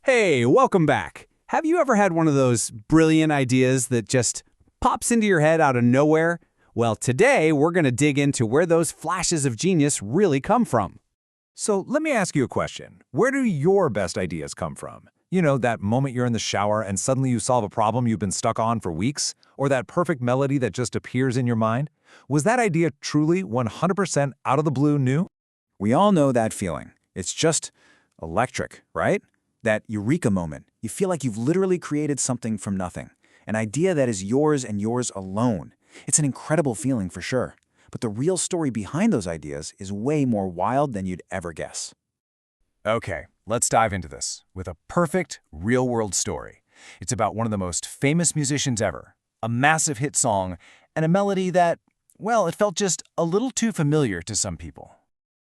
Hey, welcome back. Have you ever had one of those brilliant ideas that just pops into your head out of nowhere? Well, today we're going to dig into where those flashes of genius really come from. So let me ask you a question. Where do your best ideas come from? You know, that moment you're in the shower and suddenly you solve a problem you've been stuck on for weeks? Or that perfect melody that just appears in your mind? Was that idea truly 100% out of the blue new? We all know that feeling. It's just electric, right? That eureka moment. You feel like you've literally created something from nothing. An idea that is yours and yours alone. It's an incredible feeling for sure. But the real story behind those ideas is way more wild than you'd ever guess. Okay, let's dive into this with a perfect, real-world story. It's about one of the most famous musicians ever, a massive hit song, and a melody that, well, it felt just a little too familiar to some people.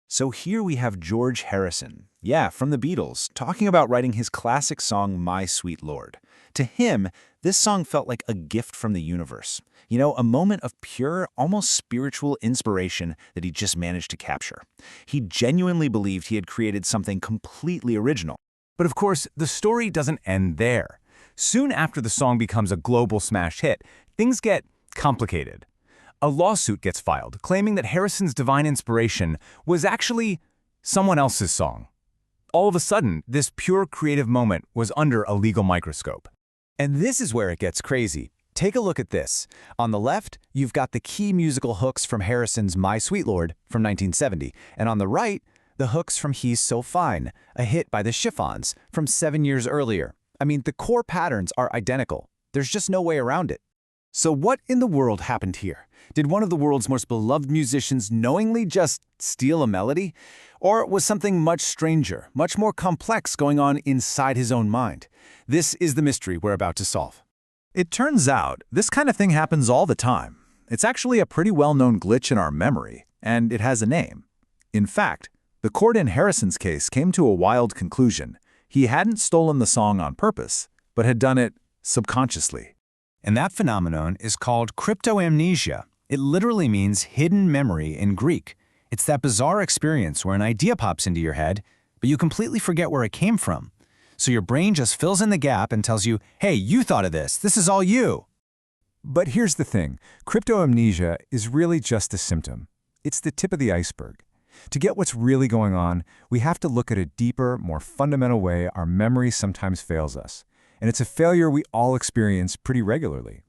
So here we have George Harrison, from the Beatles, talking about writing his classic song, My Sweet Lord. To him, this song felt like a gift from the universe. You know, a moment of pure, almost spiritual inspiration that he just managed to capture. He genuinely believed he had created something completely original. But of course, the story doesn't end there. Soon after the song becomes a global smash hit, things get complicated. A lawsuit gets filed claiming that Harrison's divine inspiration was actually someone else's song. All of a sudden, this pure creative moment was under a legal microscope. And this is where it gets crazy. Take a look at this. On the left, you've got the key musical hooks from Harrison's My Sweet Lord from 1970, and on the right, the hooks from He's So Fine, a hit by the Chiffons from 7 years earlier. I mean, the core patterns are identical. There's just no way around it. So what in the world happened here? Did one of the world's most beloved musicians knowingly just steal a melody? Or was something much stranger, much more complex going on inside his own mind? This is the mystery we're about to solve. It turns out this kind of thing happens all the time. It's actually a pretty well-known glitch in our memory, and it has a name. In fact, the court in Harrison's case came to a wild conclusion. He hadn't stolen the song on purpose, but had done it subconsciously. And that phenomenon is called cryptoamnesia. It literally means hidden memory in Greek. It's that bizarre experience where an idea pops into your head, but you completely forget where it came from. So your brain just fills in the gap and tells you, hey, you thought of this. This is all you. But here's the thing. Cryptoamnesia is really just a symptom. It's the tip of the iceberg. To get what's really going on, we have to look at a deeper, more fundamental way our memory sometimes fails us. And it's a failure we all experience pretty regularly.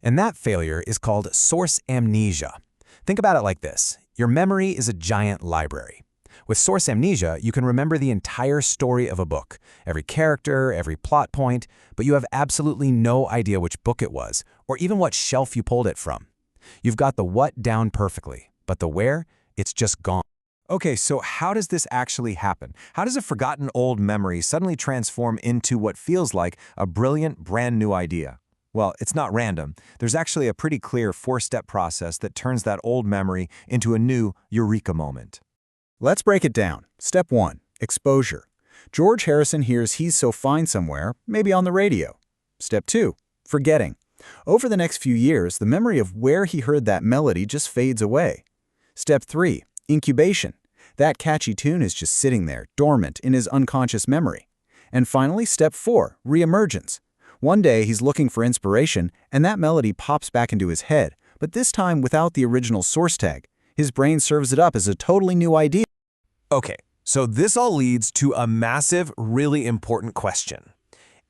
And that failure is called source amnesia. Think about it like this. Your memory is a giant library. With source amnesia, you can remember the entire story of a book, every character, every plot point, but you have absolutely no idea which book it was, or even what shelf you pulled it from. You've got the what down perfectly, but the where, it's just gone. Okay, so how does this actually happen? How does a forgotten old memory suddenly transform into what feels like a brilliant, brand new idea? Well, it's not random. There's actually a pretty clear four-step process that turns that old memory into a new eureka moment. Let's break it down. Step 1. Exposure. George Harrison hears He's So Fine somewhere, maybe on the radio. Step 2. Forgetting. Over the next few years, the memory of where he heard that melody just fades away. Step 3. Incubation. That catchy tune is just sitting there, dormant in his unconscious memory. And finally, step 4. Reemergence. One day, he's looking for inspiration, and that melody pops back into his head, but this time without the original source tag. His brain serves it up as a totally new idea. Okay, so this all leads to a massive, really important question.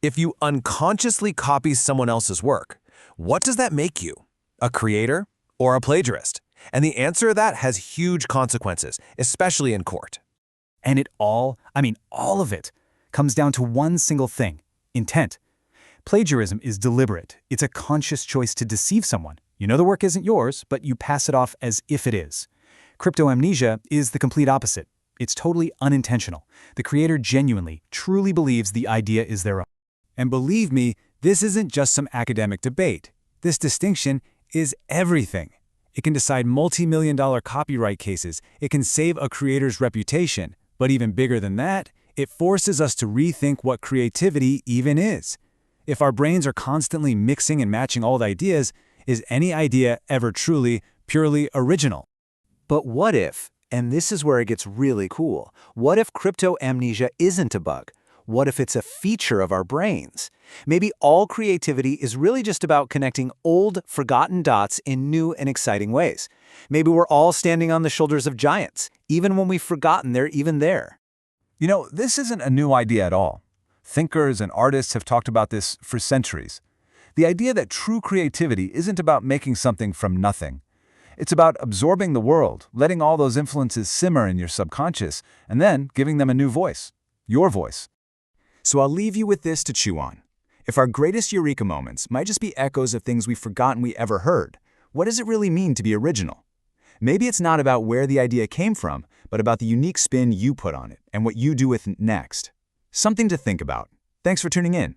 If you unconsciously copy someone else's work, what does that make you? A creator or a plagiarist? And the answer to that has huge consequences, especially in court. And it all of it, comes down to one single thing: intent. Plagiarism is deliberate. It's a conscious choice to deceive someone. You know the work isn't yours, but you pass it off as if it is. Cryptoamnesia is the complete opposite. It's totally unintentional. The creator genuinely, truly believes the idea is their own. And believe me, this isn't just some academic debate. This distinction is everything. It can decide multi-million-dollar copyright cases. It can save a creator's reputation. But even bigger than that, it forces us to rethink what creativity even is. If our brains are constantly mixing and matching old ideas, is any idea ever truly, purely original? But what if, and this is where it gets really cool, what if cryptoamnesia isn't a bug? What if it's a feature of our brains? Maybe all creativity is really just about connecting old, forgotten dots in new and exciting ways. Maybe we're all standing on the shoulders of giants, even when we've forgotten they're even there. You know, this isn't a new idea at all. Thinkers and artists have talked about this for centuries. The idea that true creativity isn't about making something from nothing. It's about absorbing the world, letting all those influences simmer in your subconscious, and then giving them a new voice. Your voice. So I'll leave you with this to chew on. If our greatest eureka moments might just be echoes of things we've forgotten we ever heard, what does it really mean to be original? Maybe it's not about where the idea came from, but about the unique spin you put on it and what you do with it next. Something to think about. Thanks for tuning in.